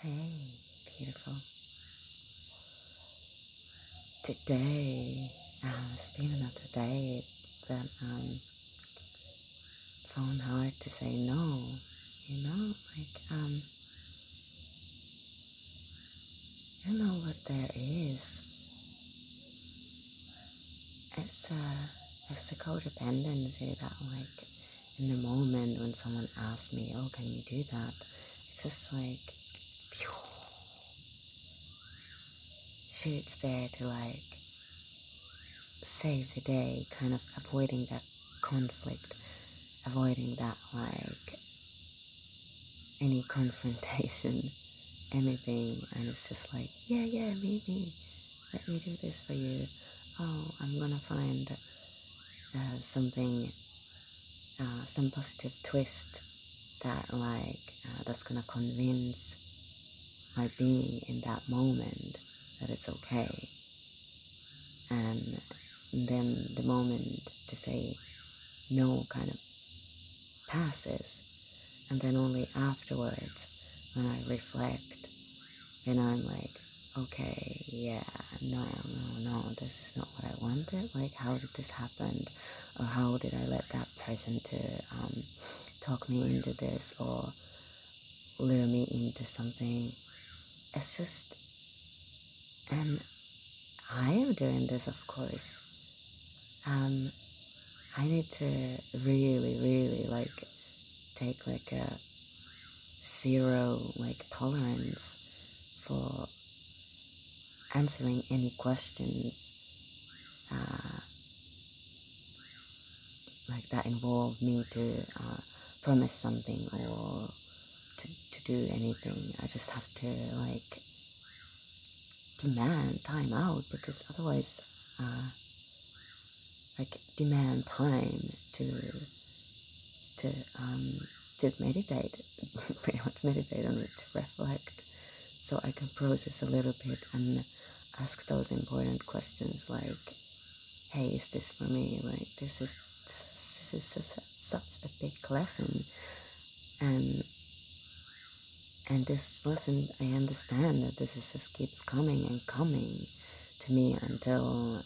Hey, beautiful. Today, it's been another day that found hard to say no. You know what there is. It's the codependency that in the moment when someone asks me, "Oh, can you do that?" It's just phew, shoots there to save the day, kind of avoiding that conflict, avoiding that any confrontation, anything, and it's just yeah, maybe, let me do this for you. Oh, I'm gonna find something, some positive twist that that's gonna convince my being in that moment that it's okay. And then the moment to say no kind of passes, and then only afterwards when I reflect, then I'm okay, yeah, no, this is not what I wanted. How did this happen? Or how did I let that person to talk me into this or lure me into something? It's just, and I am doing this, of course. I need to really, really take a zero tolerance for answering any questions that involve me to promise something or to do anything. I just have to demand time out, because otherwise demand time to to um to meditate, pretty much meditate on it, to reflect, so I can process a little bit and ask those important questions hey, is this for me? This is such a big lesson, and this lesson, I understand that this is just keeps coming and coming to me until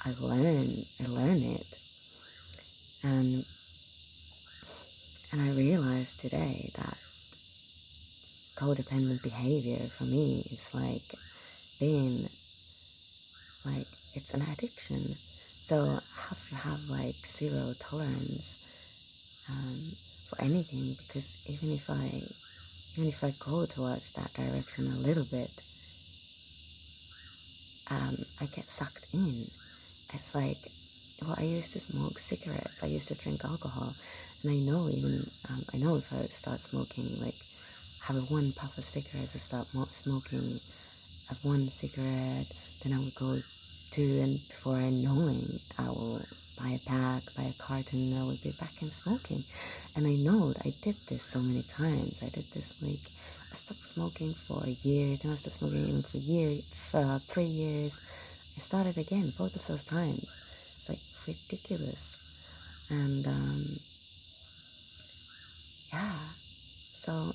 I learn it, and I realized today that codependent behavior for me is being it's an addiction. So I have to have zero tolerance for anything, because even if I go towards that direction a little bit, I get sucked in. It's I used to smoke cigarettes, I used to drink alcohol, and I know I know if I start smoking, have one puff of cigarettes, I start smoking one cigarette, then I would go two, and before I knowing, I will buy a pack, buy a carton, and I would be back in smoking. And I know I did this so many times. I did this I stopped smoking for a year, then I stopped smoking even for 3 years. I started again both of those times. It's ridiculous. And yeah, so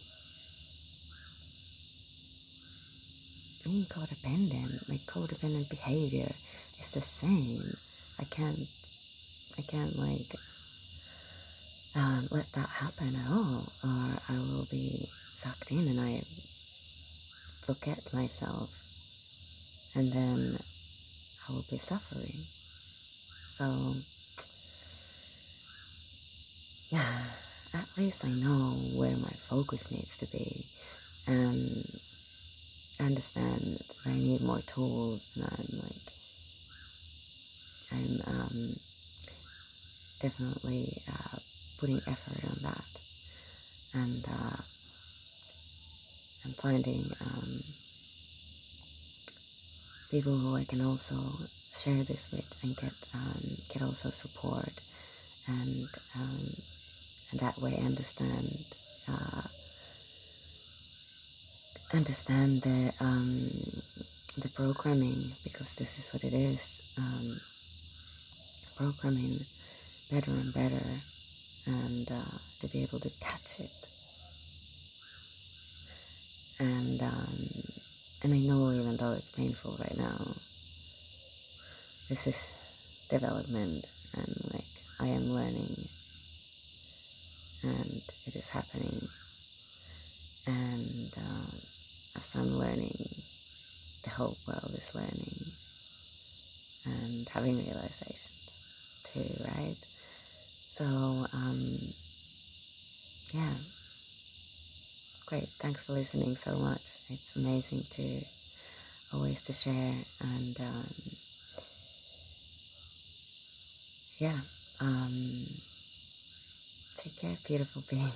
being codependent, codependent behavior is the same. I can't let that happen at all, or I will be sucked in and I forget myself, and then I will be suffering. So yeah, at least I know where my focus needs to be, and I understand that I need more tools, and I'm definitely putting effort on that, and I'm finding people who I can also share this with and get also support, and that way understand the programming, because this is what it is, programming better and better, and to be able to catch it. And I know even though it's painful right now, this is development, and like I am learning, and it is happening. And as I'm learning, the whole world is learning and having realizations too, right? So, yeah, great. Thanks for listening so much. It's amazing to always to share, and yeah, take care, beautiful being.